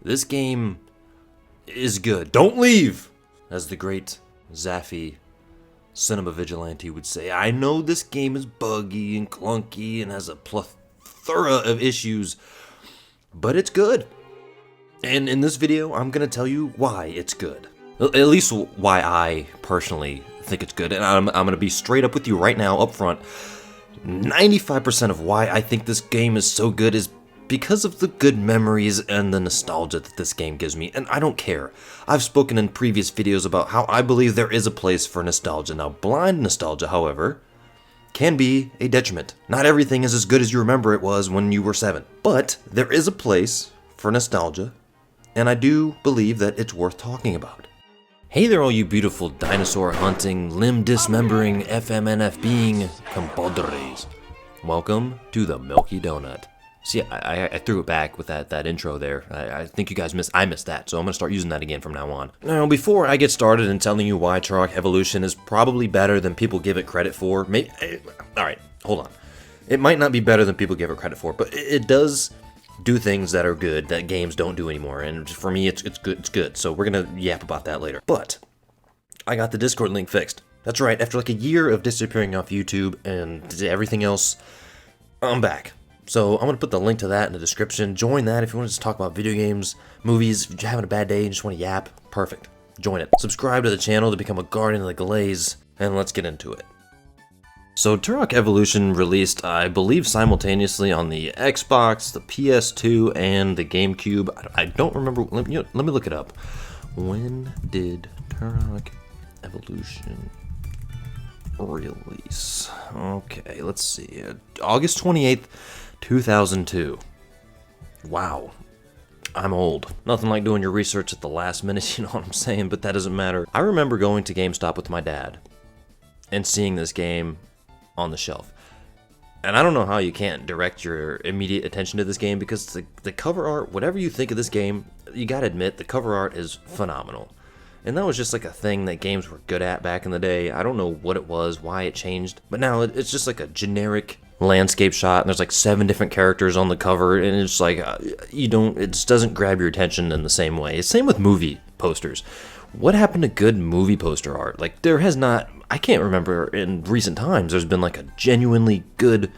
This game is good. Don't leave! As the great Zaffy cinema vigilante would say, I know this game is buggy and clunky and has a plethora of issues, but it's good. And in this video, I'm going to tell you why it's good. At least why I personally think it's good. And I'm going to be straight up with you right now, up front. 95% of why I think this game is so good is because of the good memories and the nostalgia that this game gives me, and I don't care. I've spoken in previous videos about how I believe there is a place for nostalgia. Now, blind nostalgia, however, can be a detriment. Not everything is as good as you remember it was when you were 7. But there is a place for nostalgia, and I do believe that it's worth talking about. Hey there, all you beautiful dinosaur hunting, limb dismembering, FMNF being compadres. Welcome to the Milky Donut. See, I threw it back with that intro there. I think you guys missed that, so I'm going to start using that again from now on. Now, before I get started in telling you why Turok Evolution is probably better than people give it credit for, alright, hold on. It might not be better than people give it credit for, but it does do things that are good that games don't do anymore, and for me, it's good, so we're going to yap about that later. But I got the Discord link fixed. That's right, after like a year of disappearing off YouTube and everything else, I'm back. So I'm going to put the link to that in the description. Join that if you want to just talk about video games, movies, if you're having a bad day and just want to yap. Perfect. Join it. Subscribe to the channel to become a guardian of the glaze, and let's get into it. So Turok Evolution released, I believe, simultaneously on the Xbox, the PS2, and the GameCube. I don't remember. Let me look it up. When did Turok Evolution release? Okay, let's see. August 28th. 2002. Wow. I'm old. Nothing like doing your research at the last minute, you know what I'm saying, but that doesn't matter. I remember going to GameStop with my dad and seeing this game on the shelf. And I don't know how you can't direct your immediate attention to this game because the cover art, whatever you think of this game, you gotta admit, the cover art is phenomenal. And that was just like a thing that games were good at back in the day. I don't know what it was, why it changed, but now it's just like a generic landscape shot, and there's like 7 different characters on the cover, and it's like it just doesn't grab your attention in the same way. Same with movie posters. What happened to good movie poster art? Like, there has not, I can't remember in recent times there's been like a genuinely good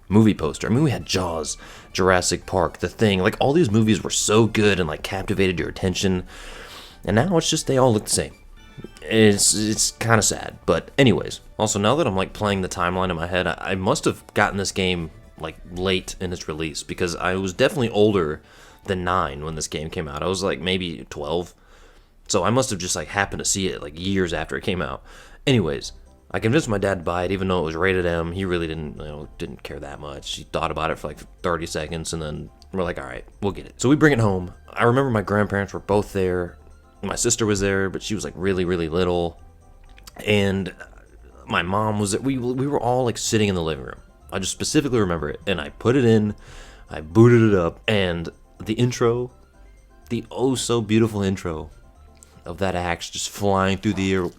movie poster. I mean, we had Jaws, Jurassic Park, The Thing, like all these movies were so good and like captivated your attention, and now it's just they all look the same. It's kind of sad, but anyways. Also, now that I'm like playing the timeline in my head, I must have gotten this game like late in its release because I was definitely older than 9 when this game came out. I was like maybe 12, so I must have just like happened to see it like years after it came out. Anyways, I convinced my dad to buy it even though it was rated M. He really didn't care that much. He thought about it for like 30 seconds and then we're like, all right, we'll get it. So we bring it home. I remember my grandparents were both there. My sister was there, but she was like really, really little. And my mom was there. We were all like sitting in the living room. I just specifically remember it. And I put it in, I booted it up, and the intro, the oh so beautiful intro of that axe just flying through the air.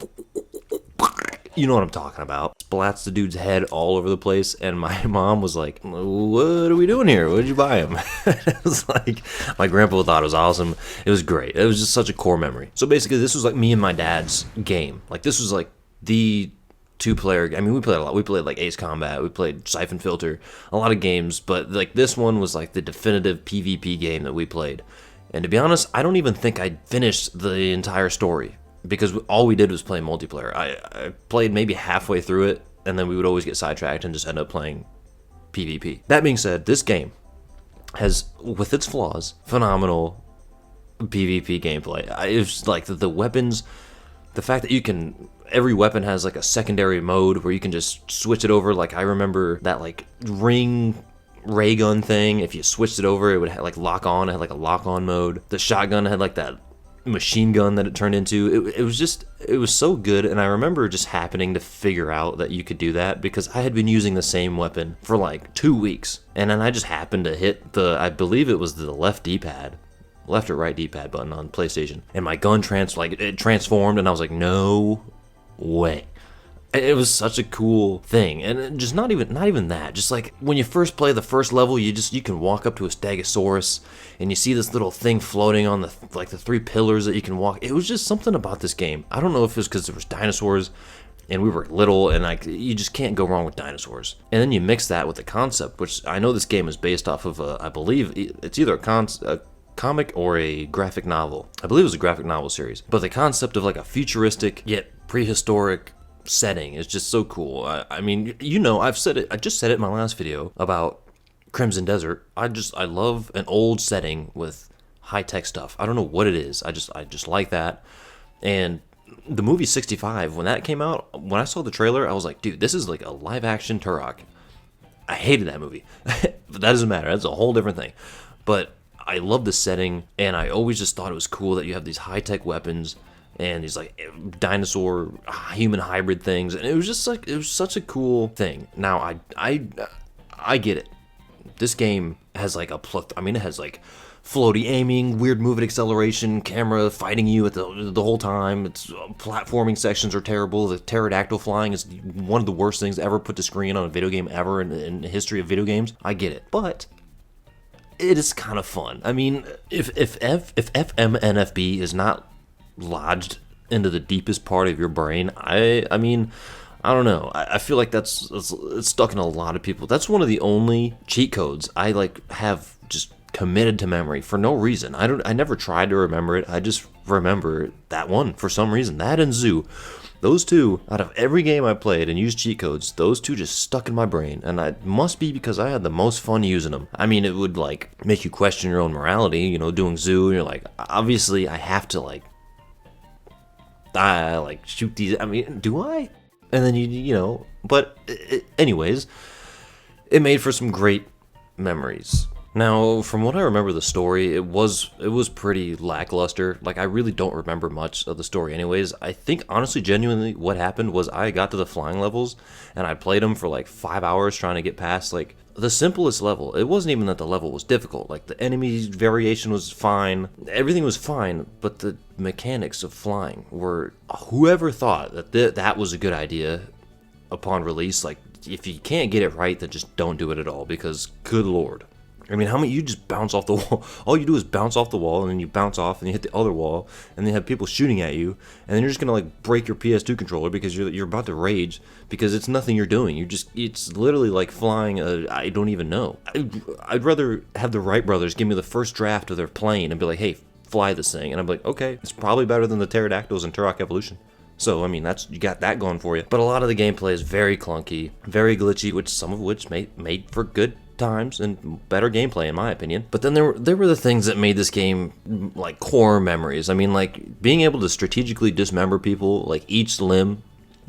You know what I'm talking about. Splats the dude's head all over the place, and my mom was like, what are we doing here? What did you buy him? It was like, my grandpa thought it was awesome. It was great. It was just such a core memory. So basically, this was like me and my dad's game. Like, this was like the 2-player, I mean, we played a lot. We played like Ace Combat, we played Siphon Filter, a lot of games, but like this one was like the definitive PvP game that we played. And to be honest, I don't even think I finished the entire story, because all we did was play multiplayer. I played maybe halfway through it, and then we would always get sidetracked and just end up playing PvP. That being said, this game has, with its flaws, phenomenal PvP gameplay. It's like the weapons, the fact that every weapon has like a secondary mode where you can just switch it over. Like, I remember that like ray gun thing, if you switched it over, it would like lock on. It had like a lock-on mode. The shotgun had like that machine gun that it turned into. It was so good, and I remember just happening to figure out that you could do that because I had been using the same weapon for like 2 weeks, and then I just happened to hit I believe it was the left or right D-pad button on PlayStation, and my gun transformed, and I was like, no way. It was such a cool thing, and just not even that. Just like when you first play the first level, you can walk up to a Stegosaurus, and you see this little thing floating on the 3 pillars that you can walk. It was just something about this game. I don't know if it was because there was dinosaurs, and we were little, and like you just can't go wrong with dinosaurs. And then you mix that with the concept, which I know this game is based off of I believe it's either a comic or a graphic novel. I believe it was a graphic novel series, but the concept of like a futuristic yet prehistoric setting is just so cool. I mean, I've said it. I just said it in my last video about Crimson Desert. I love an old setting with high-tech stuff. I don't know what it is. I just like that. And the movie 65, when that came out, when I saw the trailer, I was like, dude, this is like a live-action Turok. I hated that movie. But that doesn't matter. That's a whole different thing. But I love the setting, and I always just thought it was cool that you have these high-tech weapons and these like dinosaur human hybrid things, and it was just like, it was such a cool thing. Now I get it. This game has like it has like floaty aiming, weird movement acceleration, camera fighting you at the whole time. It's platforming sections are terrible. The pterodactyl flying is one of the worst things ever put to screen on a video game ever in the history of video games. I get it, but it is kind of fun. I mean, if FMNFB is not lodged into the deepest part of your brain, I mean, I don't know. I feel like it's stuck in a lot of people. That's one of the only cheat codes I like have just committed to memory for no reason. I never tried to remember it. I just remember that one for some reason. That and Zoo. Those two, out of every game I played and used cheat codes, those two just stuck in my brain, and it must be because I had the most fun using them. I mean, it would like make you question your own morality, doing Zoo, and you're like, obviously I have to like shoot these. I mean, do I? And then but anyways, it made for some great memories. Now, from what I remember the story, it was pretty lackluster. Like, I really don't remember much of the story anyways. I think, honestly, genuinely, what happened was I got to the flying levels, and I played them for like 5 hours trying to get past, like, the simplest level. It wasn't even that the level was difficult. Like, the enemy variation was fine. Everything was fine, but the mechanics of flying were... Whoever thought that that was a good idea upon release, like, if you can't get it right, then just don't do it at all, because, good lord. I mean, how many, you just bounce off the wall. All you do is bounce off the wall, and then you bounce off, and you hit the other wall, and then you have people shooting at you, and then you're just gonna like break your PS2 controller because you're about to rage because it's nothing you're doing. It's literally like flying I don't even know. I'd rather have the Wright brothers give me the first draft of their plane and be like, hey, fly this thing, and I'm like, okay, it's probably better than the pterodactyls in Turok Evolution. So, I mean, you got that going for you. But a lot of the gameplay is very clunky, very glitchy, some of which made for good times and better gameplay in my opinion. But then there were the things that made this game like core memories. I mean, like being able to strategically dismember people, like each limb,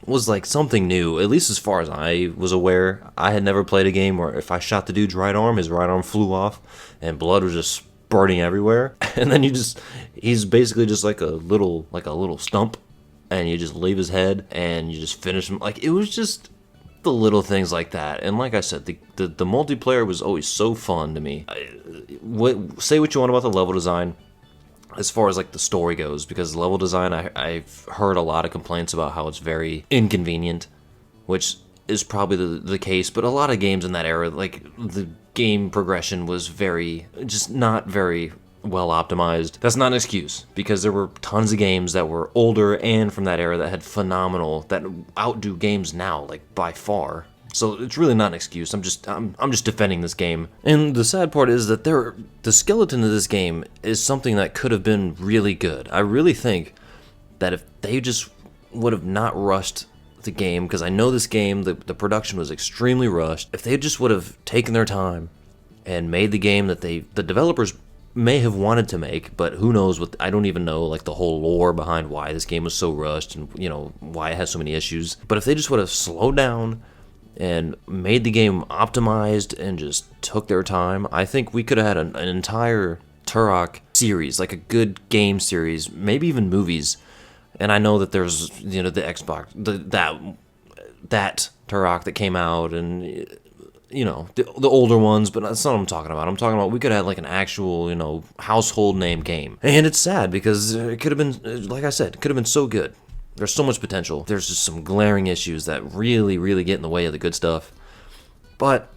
was like something new, at least as far as I was aware. I had never played a game where if I shot the dude's right arm, his right arm flew off and blood was just spurting everywhere. And then he's basically just like a little stump, and you just leave his head and you just finish him. Like, it was just the little things like that. And like I said, the multiplayer was always so fun to me. Say what you want about the level design as far as like the story goes, because the level design, I've heard a lot of complaints about how it's very inconvenient, which is probably the case. But a lot of games in that era, like the game progression was not very well optimized. That's not an excuse, because there were tons of games that were older and from that era that had that outdo games now, like by far. So it's really not an excuse. I'm just defending this game. And the sad part is that the skeleton of this game is something that could have been really good. I really think that if they just would have not rushed the game, because I know this game, the production was extremely rushed. If they just would have taken their time and made the game that the developers may have wanted to make, but who knows what, I don't even know like the whole lore behind why this game was so rushed and why it has so many issues. But if they just would have slowed down and made the game optimized and just took their time, I think we could have had an entire Turok series, like a good game series, maybe even movies. And I know that there's the Xbox, that Turok that came out, and the older ones, but that's not what I'm talking about. I'm talking about we could have like an actual, household name game. And it's sad because it could have been, like I said, it could have been so good. There's so much potential. There's just some glaring issues that really get in the way of the good stuff. But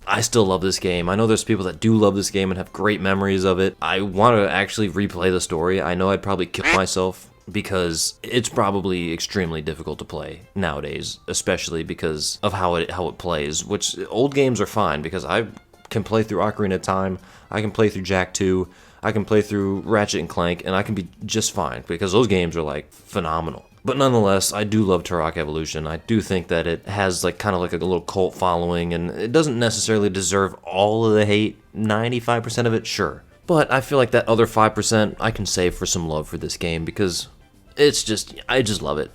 I still love this game. I know there's people that do love this game and have great memories of it. I want to actually replay the story. I know I'd probably kill myself because it's probably extremely difficult to play nowadays, especially because of how it plays, which old games are fine because I can play through Ocarina of Time, I can play through Jak 2, I can play through Ratchet and Clank, and I can be just fine because those games are like phenomenal. But nonetheless, I do love Turok Evolution. I do think that it has like kind of like a little cult following, and it doesn't necessarily deserve all of the hate. 95% of it, sure. But I feel like that other 5% I can save for some love for this game because I just love it.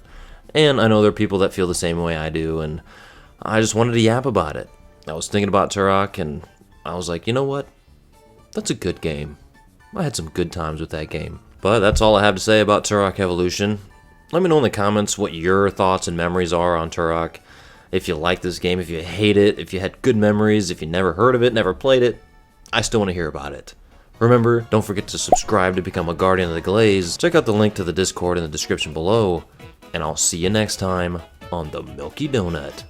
And I know there are people that feel the same way I do, and I just wanted to yap about it. I was thinking about Turok, and I was like, you know what? That's a good game. I had some good times with that game. But that's all I have to say about Turok Evolution. Let me know in the comments what your thoughts and memories are on Turok. If you like this game, if you hate it, if you had good memories, if you never heard of it, never played it, I still want to hear about it. Remember, don't forget to subscribe to become a Guardian of the Glaze. Check out the link to the Discord in the description below, and I'll see you next time on the Milky Donut.